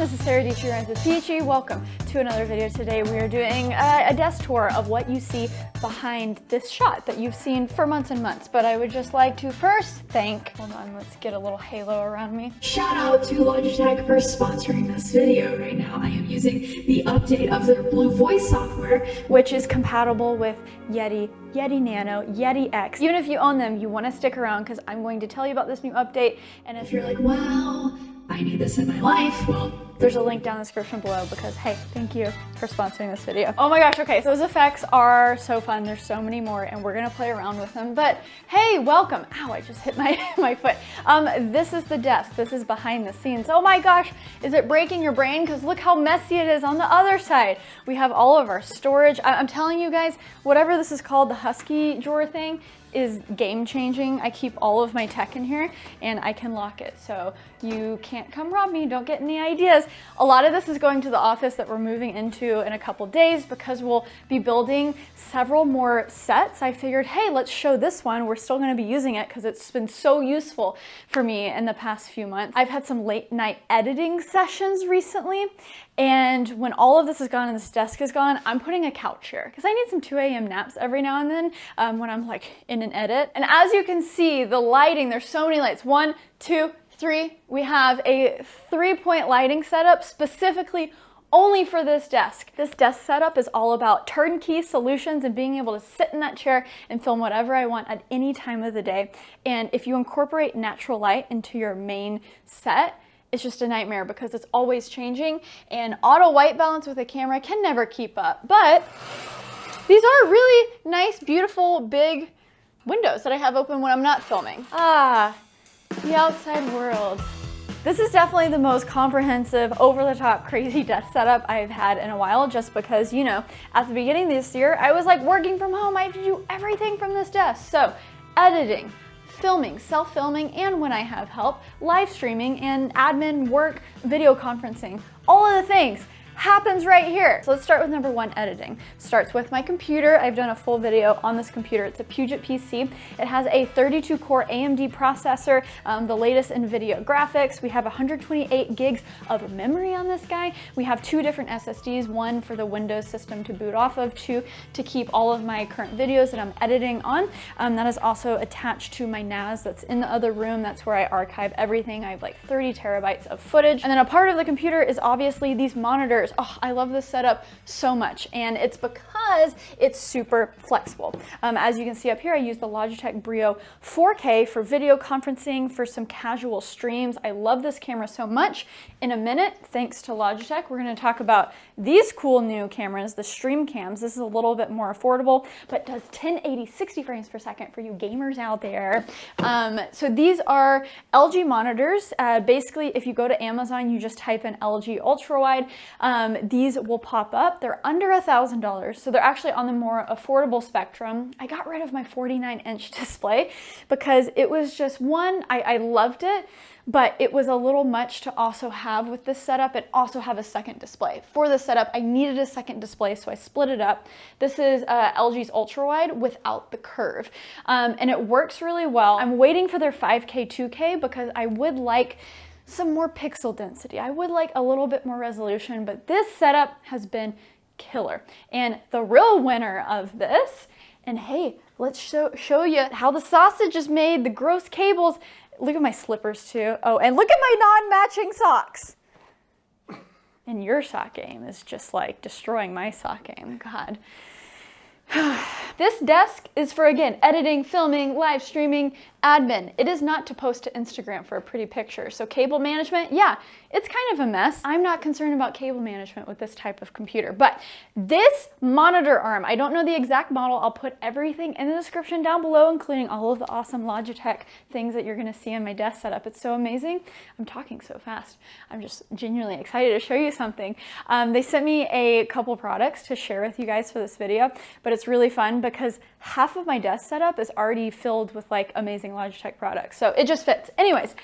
this is Sara, Dietschy runs with Dietschy. Welcome to another video. Today we are doing a desk tour of what you see behind this shot that you've seen for months and months. But I would just like to first thank, hold on, let's get a little halo around me. Shout out to Logitech for sponsoring this video. Right now I am using the update of their Blue Voice software, which is compatible with Yeti, Yeti Nano, Yeti X. Even if you own them, you want to stick around because I'm going to tell you about this new update. And if you're like, wow, I need this in my life, well, there's a link down in the description below because, hey, thank you for sponsoring this video. Oh my gosh, okay, so those effects are so fun. There's so many more and we're gonna play around with them. But hey, welcome. Ow, I just hit my foot. This is the desk. This is behind the scenes. Oh my gosh, is it breaking your brain? Because look how messy it is on the other side. We have all of our storage. I'm telling you guys, whatever this is called, the Husky drawer thing, is game changing. I keep all of my tech in here and I can lock it. So you can't come rob me, don't get any ideas. A lot of this is going to the office that we're moving into in a couple days because we'll be building several more sets. I figured, hey, let's show this one. We're still gonna be using it because it's been so useful for me in the past few months. I've had some late night editing sessions recently, and when all of this is gone and this desk is gone, I'm putting a couch here because I need some 2 a.m. naps every now and then when I'm like in an edit. And as you can see, the lighting, there's so many lights. 1, 2, 3. We have a 3-point lighting setup specifically only for this desk. This desk setup is all about turnkey solutions and being able to sit in that chair and film whatever I want at any time of the day. And if you incorporate natural light into your main set, it's just a nightmare because it's always changing and auto white balance with a camera can never keep up. But these are really nice, beautiful, big windows that I have open when I'm not filming. Ah, the outside world. This is definitely the most comprehensive, over-the-top, crazy desk setup I've had in a while just because, you know, at the beginning of this year, I was like working from home. I had to do everything from this desk. So editing, filming, self-filming, and when I have help, live streaming and admin work, video conferencing, all of the things happens right here. So let's start with number 1, editing. Starts with my computer. I've done a full video on this computer. It's a Puget PC. It has a 32-core AMD processor, the latest NVIDIA graphics. We have 128 gigs of memory on this guy. We have 2 different SSDs, one for the Windows system to boot off of, 2 to keep all of my current videos that I'm editing on. That is also attached to my NAS that's in the other room. That's where I archive everything. I have like 30 terabytes of footage. And then a part of the computer is obviously these monitors. Oh, I love this setup so much, and it's because it's super flexible. As you can see up here, I use the Logitech Brio 4K for video conferencing, for some casual streams. I love this camera so much. In a minute, thanks to Logitech, we're going to talk about these cool new cameras, the Stream Cams. This is a little bit more affordable, but does 1080 60 frames per second for you gamers out there. So these are LG monitors. Basically, if you go to Amazon, you just type in LG ultra wide. These will pop up. They're under $1,000, so they're actually on the more affordable spectrum. I got rid of my 49-inch display because it was just one, I loved it, but it was a little much to also have with this setup and also have a second display. For this setup, I needed a second display, so I split it up. This is LG's ultra wide without the curve, and it works really well. I'm waiting for their 5K 2K because I would like some more pixel density. I would like a little bit more resolution, but this setup has been killer. And the real winner of this, and hey, let's show you how the sausage is made, the gross cables. Look at my slippers too. Oh, and look at my non-matching socks. And your sock game is just like destroying my sock game, God. This desk is for, again, editing, filming, live streaming, admin. It is not to post to Instagram for a pretty picture. So cable management, yeah, it's kind of a mess. I'm not concerned about cable management with this type of computer, but this monitor arm, I don't know the exact model. I'll put everything in the description down below, including all of the awesome Logitech things that you're gonna see in my desk setup. It's so amazing. I'm talking so fast. I'm just genuinely excited to show you something. They sent me a couple products to share with you guys for this video, but it's really fun because half of my desk setup is already filled with like amazing Logitech products. So it just fits. Anyways,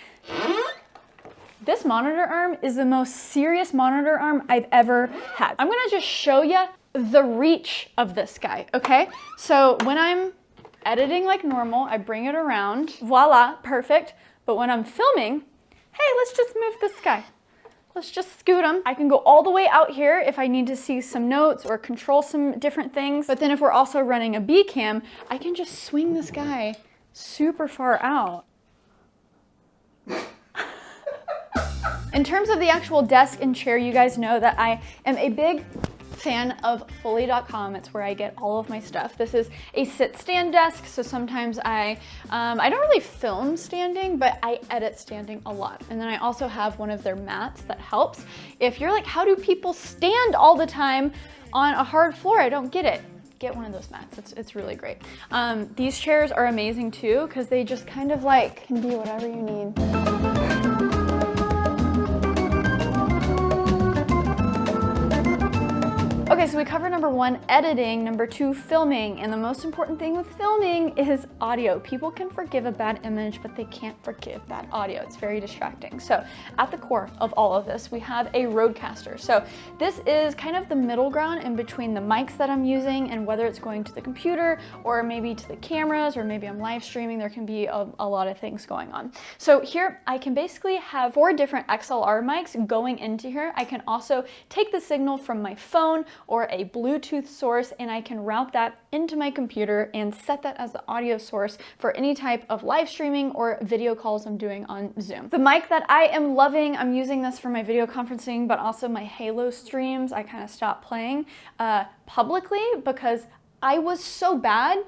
this monitor arm is the most serious monitor arm I've ever had. I'm gonna just show you the reach of this guy, okay? So when I'm editing like normal, I bring it around, voila, perfect. But when I'm filming, hey, let's just move this guy. let's just scoot them. I can go all the way out here if I need to see some notes or control some different things. But then if we're also running a B cam, I can just swing this guy super far out. In terms of the actual desk and chair, you guys know that I am a big fan of fully.com. It's where I get all of my stuff. This is a sit-stand desk, so sometimes I don't really film standing, but I edit standing a lot. And then I also have one of their mats that helps. If you're like, how do people stand all the time on a hard floor? I don't get it. Get one of those mats. It's really great. These chairs are amazing too, because they just kind of like can be whatever you need. Okay, so we covered number 1, editing, number 2, filming, and the most important thing with filming is audio. People can forgive a bad image, but they can't forgive bad audio. It's very distracting. So at the core of all of this, we have a Rodecaster. So this is kind of the middle ground in between the mics that I'm using and whether it's going to the computer or maybe to the cameras, or maybe I'm live streaming. There can be a lot of things going on. So here I can basically have 4 different XLR mics going into here. I can also take the signal from my phone or a Bluetooth source, and I can route that into my computer and set that as the audio source for any type of live streaming or video calls I'm doing on Zoom. The mic that I am loving, I'm using this for my video conferencing, but also my Halo streams. I kind of stopped playing publicly because I was so bad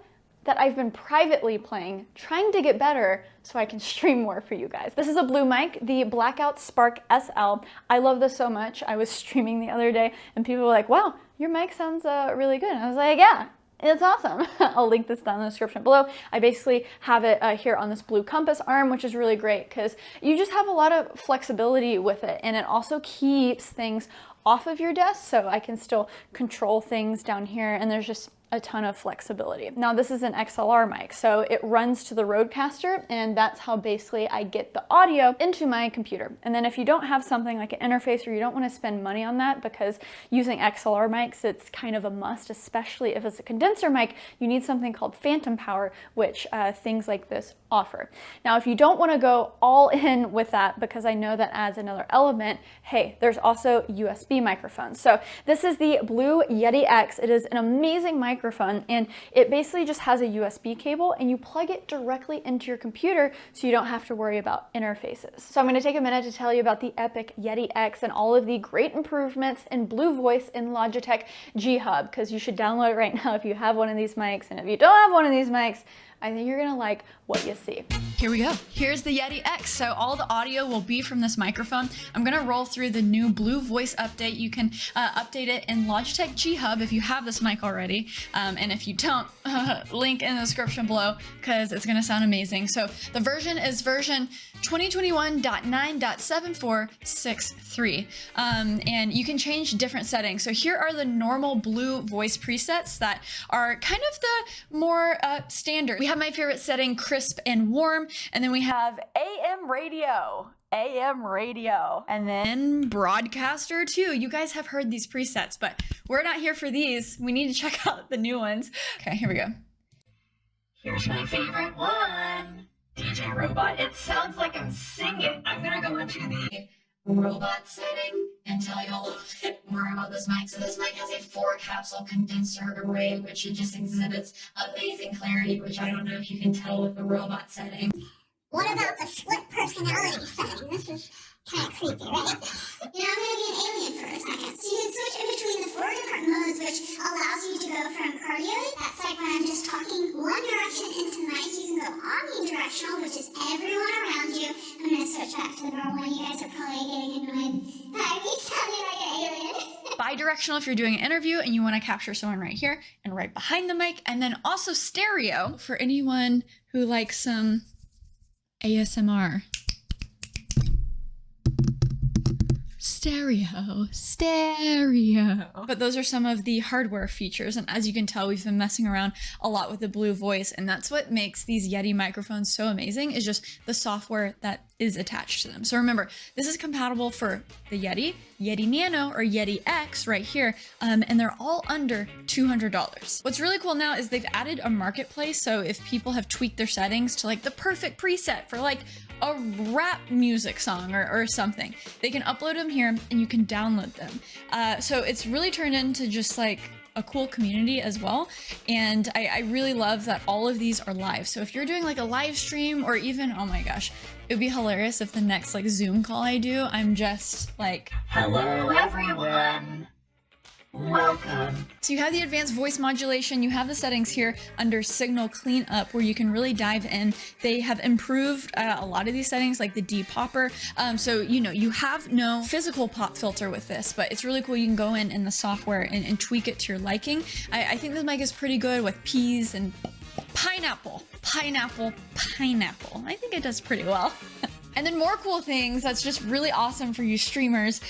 that I've been privately playing, trying to get better so I can stream more for you guys. This is a blue mic, the Blackout Spark SL. I love this so much. I was streaming the other day and people were like, wow, your mic sounds really good. And I was like, yeah, it's awesome. I'll link this down in the description below. I basically have it here on this blue compass arm, which is really great because you just have a lot of flexibility with it, and it also keeps things off of your desk, so I can still control things down here, and there's just a ton of flexibility. Now this is an XLR mic, so it runs to the Rodecaster, and that's how basically I get the audio into my computer. And then if you don't have something like an interface, or you don't want to spend money on that, because using XLR mics, it's kind of a must, especially if it's a condenser mic, you need something called phantom power, which things like this offer. Now if you don't want to go all in with that, because I know that adds another element, hey, there's also USB microphones. So this is the Blue Yeti X. It is an amazing microphone, and it basically just has a USB cable, and you plug it directly into your computer so you don't have to worry about interfaces. So I'm going to take a minute to tell you about the epic Yeti X and all of the great improvements in Blue Voice in Logitech G Hub, because you should download it right now if you have one of these mics, and if you don't have one of these mics, I think you're gonna like what you see. Here we go. Here's the Yeti X. So all the audio will be from this microphone. I'm gonna roll through the new Blue Voice update. You can update it in Logitech G Hub if you have this mic already. And if you don't, link in the description below, because it's gonna sound amazing. So the version is version 2021.9.7463. And you can change different settings. So here are the normal Blue Voice presets that are kind of the more standard. We have my favorite setting, crisp and warm, and then we have AM radio, and then broadcaster too. You guys have heard these presets, but we're not here for these. We need to check out the new ones. Okay, here we go. Here's my favorite one. DJ Robot. It sounds like I'm singing. I'm gonna go into the robot setting and tell you a little bit more about this mic. So this mic has a 4-capsule condenser array, which it just exhibits amazing clarity, which I don't know if you can tell with the robot setting. What about the split personality setting? This is kind of creepy, right? You know, I'm going to be an alien for a second. So you can switch in between the 4 different modes, which allows you to go from cardio, that's like when I'm just talking one direction into mic. You can go omnidirectional, which is everyone around you. I'm going to switch back to the normal one. You guys are probably getting annoyed by me sounding like an alien. Bidirectional if you're doing an interview and you want to capture someone right here and right behind the mic. And then also stereo for anyone who likes some ASMR. Stereo. But those are some of the hardware features, and as you can tell, we've been messing around a lot with the Blue Voice, and that's what makes these Yeti microphones so amazing, is just the software that is attached to them. So remember, this is compatible for the Yeti, Yeti Nano, or Yeti X right here, and they're all under $200. What's really cool now is they've added a marketplace, so if people have tweaked their settings to like the perfect preset for like a rap music song or something, they can upload them here and you can download them. So it's really turned into just like a cool community as well. And I really love that all of these are live. So if you're doing like a live stream, or even, oh my gosh, it would be hilarious if the next like Zoom call I do, I'm just like, hello everyone, welcome. So you have the advanced voice modulation, you have the settings here under signal cleanup where you can really dive in. They have improved a lot of these settings, like the depopper. So, you know, you have no physical pop filter with this, but it's really cool. You can go in the software and tweak it to your liking. I think this mic is pretty good with peas and pineapple. I think it does pretty well. And then more cool things that's just really awesome for you streamers.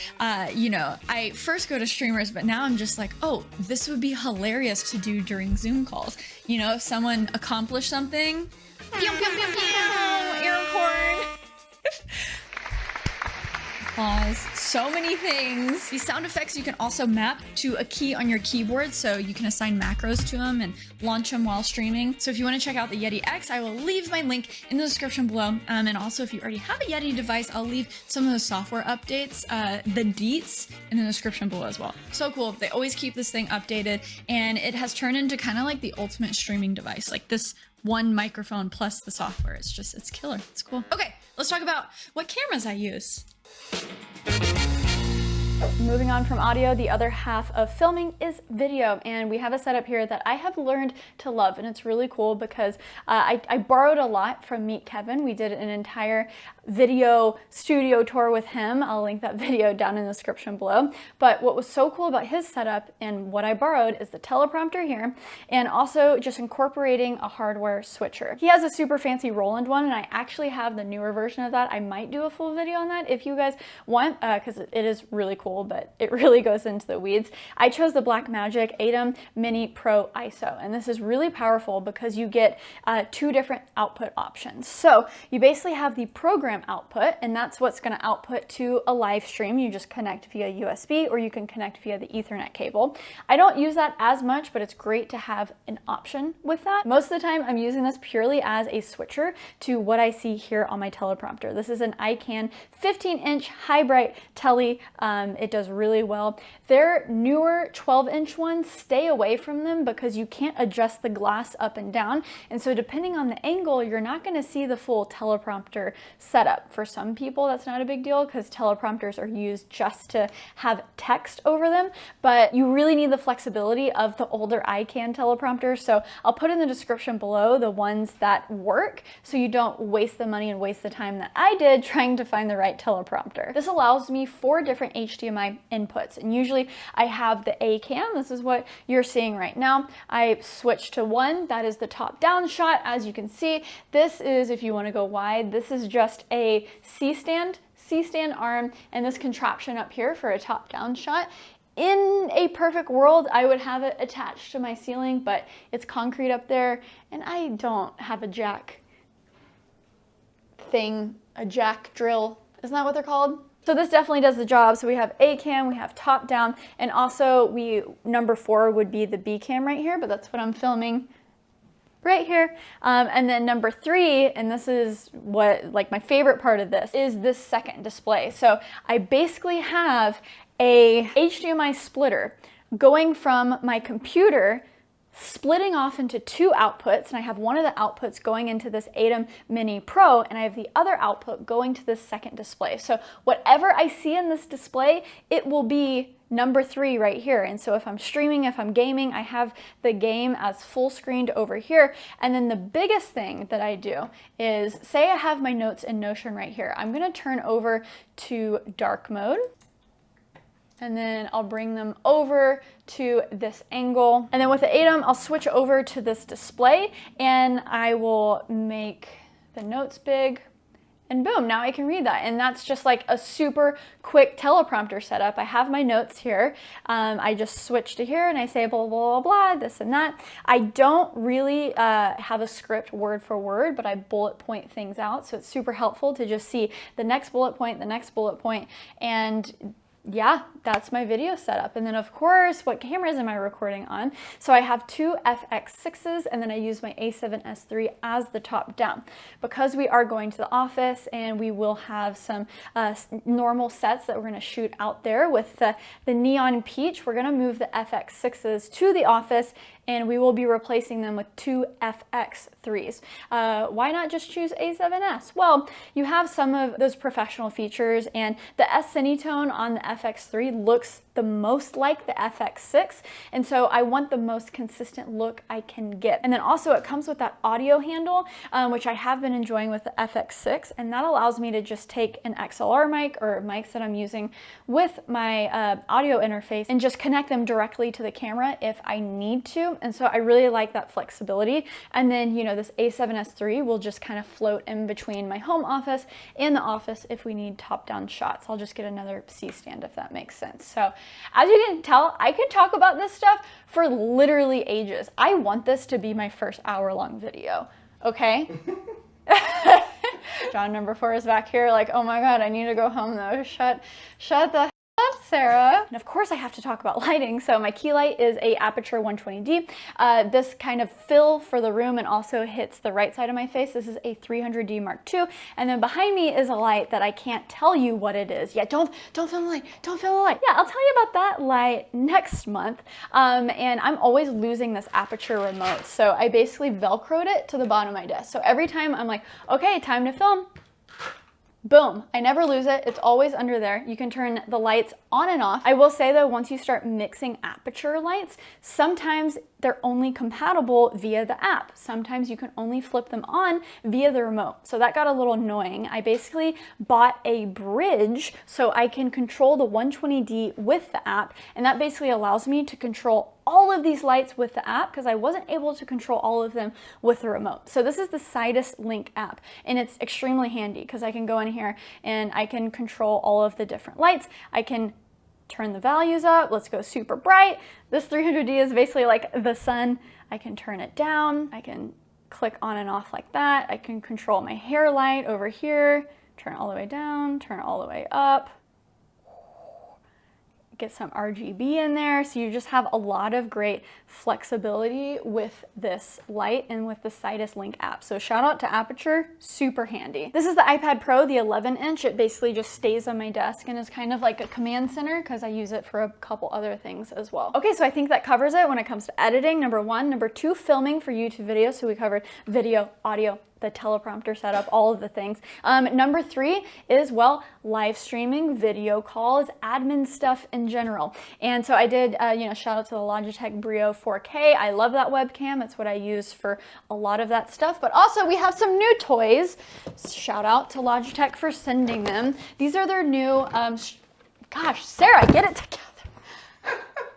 You know, I first go to streamers, but now I'm just like, oh, this would be hilarious to do during Zoom calls. You know, if someone accomplished something, pew, pew, pew, pew, air horn. Applause. So many things. These sound effects you can also map to a key on your keyboard, so you can assign macros to them and launch them while streaming. So if you want to check out the Yeti X, I will leave my link in the description below. And also if you already have a Yeti device, I'll leave some of the software updates, the deets, in the description below as well. So cool. They always keep this thing updated, and it has turned into kind of like the ultimate streaming device. Like this one microphone plus the software. It's killer. It's cool. Okay, let's talk about what cameras I use. Moving on from audio, the other half of filming is video, and we have a setup here that I have learned to love, and it's really cool because I borrowed a lot from Meet Kevin. We did an entire video studio tour with him. I'll link that video down in the description below. But what was so cool about his setup and what I borrowed is the teleprompter here, and also just incorporating a hardware switcher. He has a super fancy Roland one, and I actually have the newer version of that. I might do a full video on that if you guys want, because it is really cool, but it really goes into the weeds. I chose the Blackmagic ATEM Mini Pro ISO, and this is really powerful because you get two different output options. So you basically have the program output, and that's what's going to output to a live stream. You just connect via USB, or you can connect via the Ethernet cable. I don't use that as much, but it's great to have an option with that. Most of the time I'm using this purely as a switcher to what I see here on my teleprompter. This is an iCan 15-inch high bright tele. It does really well. Their newer 12-inch ones, stay away from them because you can't adjust the glass up and down, and so depending on the angle, you're not going to see the full teleprompter setup. For some people, that's not a big deal because teleprompters are used just to have text over them, but you really need the flexibility of the older iCan teleprompters, so I'll put in the description below the ones that work so you don't waste the money and waste the time that I did trying to find the right teleprompter. This allows me 4 different HDMI inputs, and usually I have the A cam. This is what you're seeing right now. I switched to one, that is the top-down shot. As you can see, this is, if you want to go wide, this is just a C-stand arm, and this contraption up here for a top-down shot. In a perfect world, I would have it attached to my ceiling, but it's concrete up there, and I don't have a jack thing, a jack drill. Isn't that what they're called? So this definitely does the job. So we have A cam, we have top down, and also number 4 would be the B cam right here, but that's what I'm filming right here. And then number 3, and this is what, like, my favorite part of this, is this second display. So I basically have a HDMI splitter going from my computer, splitting off into 2 outputs, and I have one of the outputs going into this ATEM Mini Pro, and I have the other output going to this second display. So whatever I see in this display, it will be number 3 right here. And so if I'm streaming, if I'm gaming, I have the game as full screened over here. And then the biggest thing that I do is, say I have my notes in Notion right here, I'm going to turn over to dark mode, and then I'll bring them over to this angle. And then with the ATEM, I'll switch over to this display, and I will make the notes big and boom, now I can read that. And that's just like a super quick teleprompter setup. I have my notes here. I just switch to here and I say blah, blah, blah, blah, this and that. I don't really have a script word for word, but I bullet point things out. So it's super helpful to just see the next bullet point, and yeah, that's my video setup. And then of course, what cameras am I recording on? So I have two FX6s and then I use my A7S III as the top down. Because we are going to the office and we will have some normal sets that we're gonna shoot out there with the neon peach, we're gonna move the FX6s to the office and we will be replacing them with two FX3s. Why not just choose A7S? Well, you have some of those professional features and the S-Cinetone on the FX3 looks the most like the FX6, and so I want the most consistent look I can get. And then also it comes with that audio handle, which I have been enjoying with the FX6, and that allows me to just take an XLR mic or mics that I'm using with my audio interface and just connect them directly to the camera if I need to. And so I really like that flexibility. And then, you know, this A7S III will just kind of float in between my home office and the office if we need top-down shots. I'll just get another C-stand if that makes sense. So as you can tell, I could talk about this stuff for literally ages. I want this to be my first hour-long video, okay? John number 4 is back here like, oh my God, I need to go home though. Shut the up, Sarah. And of course I have to talk about lighting. So my key light is a Aperture 120D. This kind of fill for the room and also hits the right side of my face. This is a 300D Mark II. And then behind me is a light that I can't tell you what it is. Yeah, don't film the light, don't film the light. Yeah, I'll tell you about that light next month. And I'm always losing this Aperture remote. So I basically Velcroed it to the bottom of my desk. So every time I'm like, okay, time to film. Boom, I never lose it. It's always under there. You can turn the lights on and off. I will say though, once you start mixing Aperture lights, sometimes they're only compatible via the app. Sometimes you can only flip them on via the remote. So that got a little annoying. I basically bought a bridge so I can control the 120D with the app. And that basically allows me to control all of these lights with the app because I wasn't able to control all of them with the remote. So this is the Sidus Link app and it's extremely handy because I can go in here and I can control all of the different lights. I can turn the values up. Let's go super bright. This 300D is basically like the sun. I can turn it down. I can click on and off like that. I can control my hair light over here, turn it all the way down, turn it all the way up. Get some RGB in there. So you just have a lot of great flexibility with this light and with the Sidus Link app. So shout out to Aperture, super handy. This is the iPad Pro, the 11-inch. It basically just stays on my desk and is kind of like a command center because I use it for a couple other things as well. Okay, so I think that covers it when it comes to editing, number 1. Number 2, filming for YouTube videos. So we covered video, audio, the teleprompter setup, all of the things. Number 3 is, well, live streaming, video calls, admin stuff in general. And so I did, you know, shout out to the Logitech Brio 4K. I love that webcam. It's what I use for a lot of that stuff. But also we have some new toys. Shout out to Logitech for sending them. These are their new, gosh, Sarah, get it together.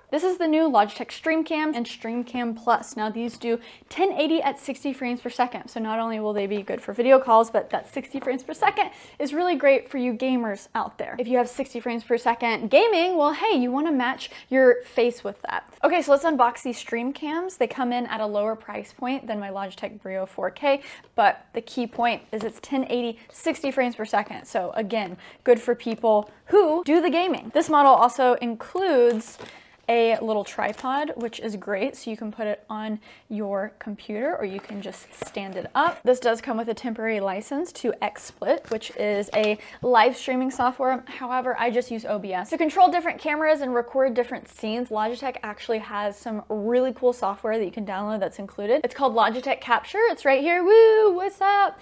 This is the new Logitech Stream Cam and Stream Cam Plus. Now these do 1080 at 60 frames per second. So not only will they be good for video calls, but that 60 frames per second is really great for you gamers out there. If you have 60 frames per second gaming, well, hey, you wanna match your face with that. Okay, so let's unbox these Stream Cams. They come in at a lower price point than my Logitech Brio 4K, but the key point is it's 1080, 60 frames per second. So again, good for people who do the gaming. This model also includes a little tripod, which is great. So you can put it on your computer or you can just stand it up. This does come with a temporary license to XSplit, which is a live streaming software. However, I just use OBS. To control different cameras and record different scenes, Logitech actually has some really cool software that you can download that's included. It's called Logitech Capture. It's right here. Woo, what's up?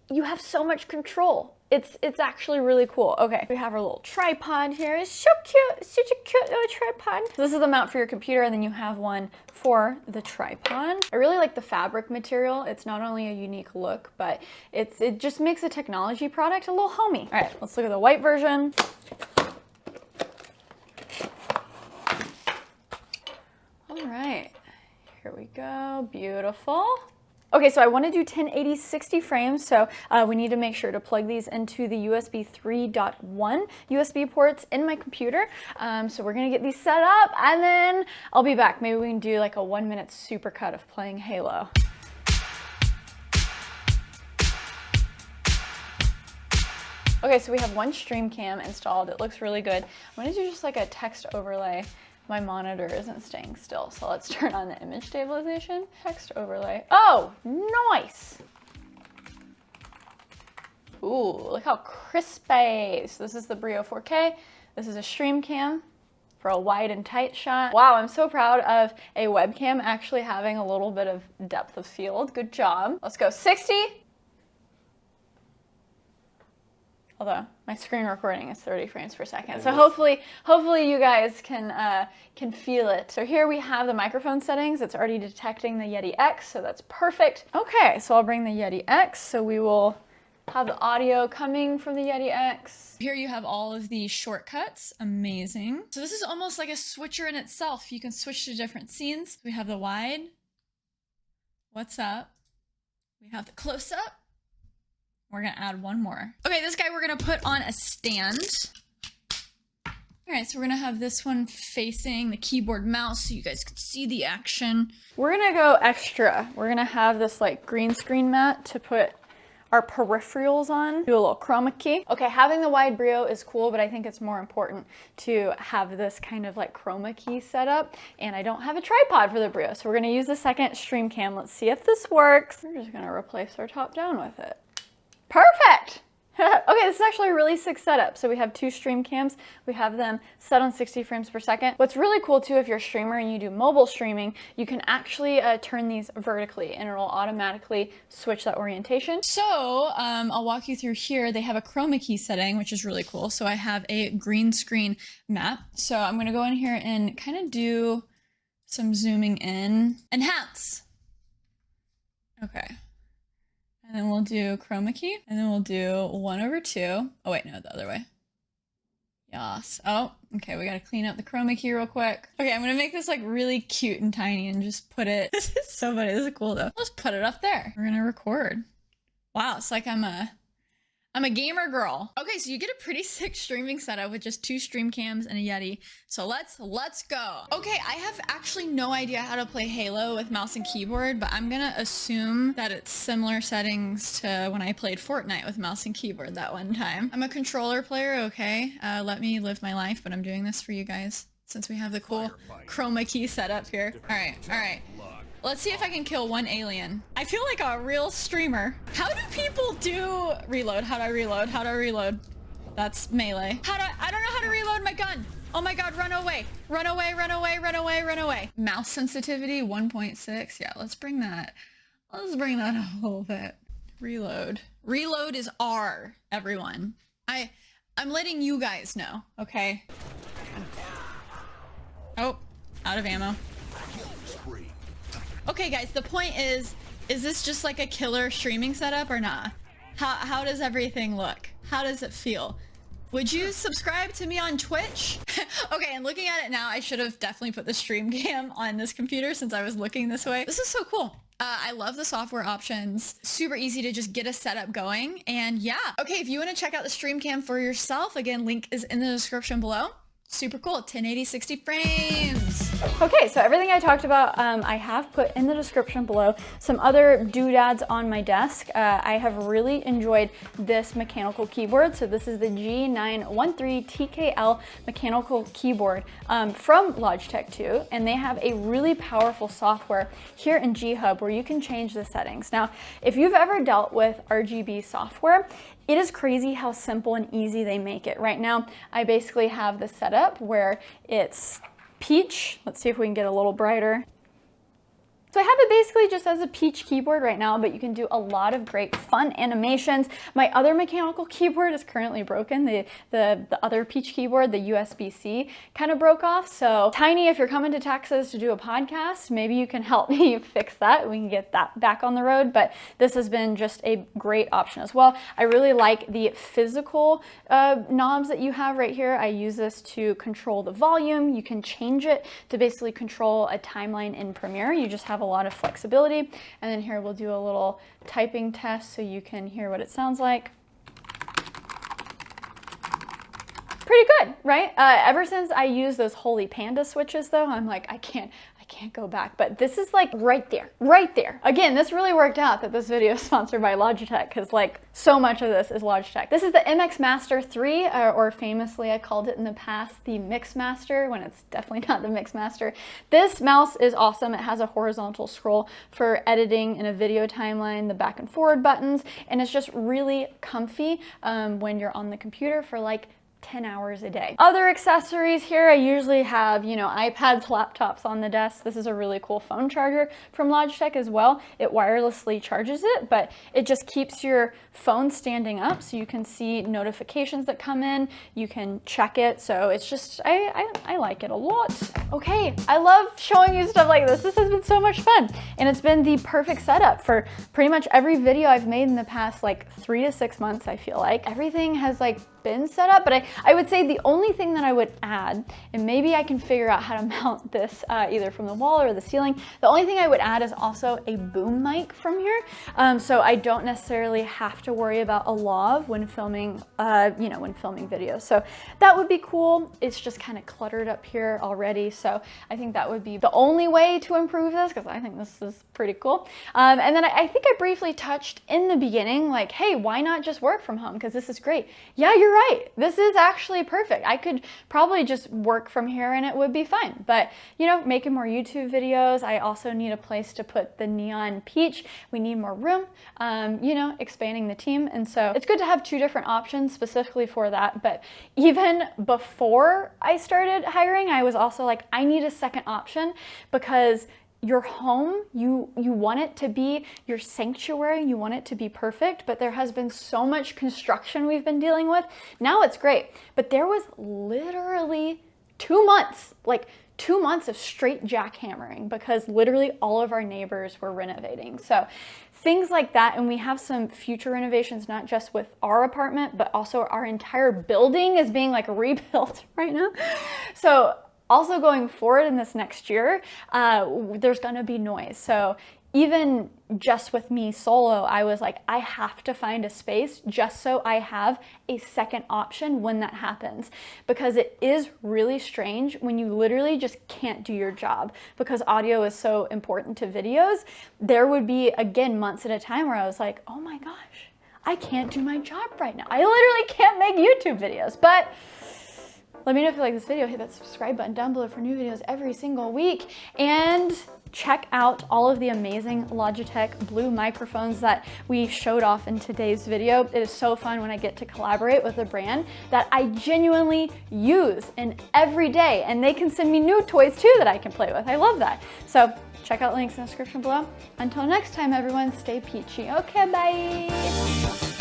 You have so much control. It's actually really cool. Okay, we have our little tripod here. It's so cute, such a cute little tripod. So this is the mount for your computer and then you have one for the tripod. I really like the fabric material. It's not only a unique look, but it just makes a technology product a little homey. All right, let's look at the white version. All right, here we go, beautiful. Okay, so I want to do 1080 60 frames, so we need to make sure to plug these into the USB 3.1 USB ports in my computer. So we're gonna get these set up, and then I'll be back. Maybe we can do like a 1-minute supercut of playing Halo. Okay, so we have one Stream Cam installed. It looks really good. I'm gonna do just like a text overlay. My monitor isn't staying still, so let's turn on the image stabilization. Text overlay. Oh, nice. Ooh, look how crispy. So this is the Brio 4K. This is a Stream Cam for a wide and tight shot. Wow, I'm so proud of a webcam actually having a little bit of depth of field. Good job. Let's go 60. Although my screen recording is 30 frames per second. So hopefully you guys can feel it. So here we have the microphone settings. It's already detecting the Yeti X, so that's perfect. Okay, so I'll bring the Yeti X. So we will have the audio coming from the Yeti X. Here you have all of the shortcuts. Amazing. So this is almost like a switcher in itself. You can switch to different scenes. We have the wide. What's up? We have the close up. We're gonna add one more. Okay, this guy we're gonna put on a stand. All right, so we're gonna have this one facing the keyboard mouse so you guys can see the action. We're gonna go extra. We're gonna have this like green screen mat to put our peripherals on. Do a little chroma key. Okay, having the wide Brio is cool, but I think it's more important to have this kind of like chroma key set up, and I don't have a tripod for the Brio, so we're gonna use the second Stream Cam. Let's see if this works. We're just gonna replace our top down with it. Perfect! Okay, this is actually a really sick setup. So we have two Stream Cams. We have them set on 60 frames per second. What's really cool too, if you're a streamer and you do mobile streaming, you can actually turn these vertically and it'll automatically switch that orientation. So I'll walk you through here. They have a chroma key setting, which is really cool. So I have a green screen map. So I'm gonna go in here and kind of do some zooming in. Enhance. Okay. And then we'll do chroma key, and then we'll do 1/2. Oh wait, no, the other way. Yes. Oh, okay, we gotta clean up the chroma key real quick. Okay, I'm gonna make this like really cute and tiny and just put it, this is so funny, this is cool though. Let's put it up there. We're gonna record. Wow, it's like I'm a gamer girl. Okay, so you get a pretty sick streaming setup with just two Stream Cams and a Yeti. So let's go. Okay, I have actually no idea how to play Halo with mouse and keyboard, but I'm gonna assume that it's similar settings to when I played Fortnite with mouse and keyboard that one time. I'm a controller player, okay? Let me live my life, but I'm doing this for you guys since we have the cool chroma key set up here. All right. Let's see if I can kill one alien. I feel like a real streamer. How do people do reload? How do I reload? How do I reload? That's melee. I don't know how to reload my gun. Oh my God, run away. Run away, run away, run away, run away. Mouse sensitivity 1.6. Yeah, let's bring that up a little bit. Reload. Reload is R, everyone. I'm letting you guys know, okay? Oh, out of ammo. Okay guys, the point is this just like a killer streaming setup or not? How does everything look? How does it feel? Would you subscribe to me on Twitch? Okay, and looking at it now, I should have definitely put the Stream Cam on this computer since I was looking this way. This is so cool. I love the software options. Super easy to just get a setup going. And yeah. Okay, if you want to check out the Stream Cam for yourself, again, link is in the description below. Super cool, 1080 60 frames. Okay, so everything I talked about, I have put in the description below. Some other doodads on my desk. I have really enjoyed this mechanical keyboard. So this is the G913 TKL mechanical keyboard from Logitech too. And they have a really powerful software here in G Hub where you can change the settings. Now, if you've ever dealt with RGB software, it is crazy how simple and easy they make it. Right now, I basically have the setup where it's peach. Let's see if we can get a little brighter. So I have it basically just as a peach keyboard right now, but you can do a lot of great fun animations. My other mechanical keyboard is currently broken. The other peach keyboard, the USB-C, kind of broke off. So Tiny, if you're coming to Texas to do a podcast, maybe you can help me fix that. We can get that back on the road, but this has been just a great option as well. I really like the physical knobs that you have right here. I use this to control the volume. You can change it to basically control a timeline in Premiere. You just have a lot of flexibility. And then here we'll do a little typing test so you can hear what it sounds like. Pretty good, right? Ever since I used those Holy Panda switches though, I'm like, I can't go back, but this is like right there, right there. Again, this really worked out that this video is sponsored by Logitech, because like so much of this is Logitech. This is the MX Master 3, or famously I called it in the past the Mix Master, when it's definitely not the Mix Master. This mouse is awesome. It has a horizontal scroll for editing in a video timeline, the back and forward buttons, and it's just really comfy when you're on the computer for like 10 hours a day. Other accessories here, I usually have, you know, iPads, laptops on the desk. This is a really cool phone charger from Logitech as well. It wirelessly charges it, but it just keeps your phone standing up so you can see notifications that come in. You can check it. So it's just, I like it a lot. Okay, I love showing you stuff like this. This has been so much fun. And it's been the perfect setup for pretty much every video I've made in the past like 3 to 6 months, I feel like. Everything has like been set up, but I would say the only thing that I would add, and maybe I can figure out how to mount this either from the wall or the ceiling, the only thing I would add is also a boom mic from here, so I don't necessarily have to worry about a lav when filming, you know, when filming videos. So that would be cool. It's just kind of cluttered up here already, so I think that would be the only way to improve this, because I think this is pretty cool. And then I think I briefly touched in the beginning, like, hey, why not just work from home? Because this is great. Yeah, you're right. This is actually perfect. I could probably just work from here and it would be fine. But, you know, making more YouTube videos, I also need a place to put the neon peach. We need more room, you know, expanding the team. And so it's good to have 2 different options specifically for that. But even before I started hiring, I was also like, I need a second option, because your home, you want it to be your sanctuary, you want it to be perfect, but there has been so much construction we've been dealing with. Now it's great, but there was literally 2 months, like 2 months of straight jackhammering, because literally all of our neighbors were renovating. So things like that, and we have some future renovations, not just with our apartment, but also our entire building is being like rebuilt right now. So also going forward in this next year, there's gonna be noise. So even just with me solo, I was like, I have to find a space just so I have a second option when that happens. Because it is really strange when you literally just can't do your job, because audio is so important to videos. There would be, again, months at a time where I was like, oh my gosh, I can't do my job right now. I literally can't make YouTube videos. But let me know if you like this video. Hit that subscribe button down below for new videos every single week. And check out all of the amazing Logitech Blue microphones that we showed off in today's video. It is so fun when I get to collaborate with a brand that I genuinely use in every day. And they can send me new toys too that I can play with. I love that. So check out links in the description below. Until next time, everyone, stay peachy. Okay, bye.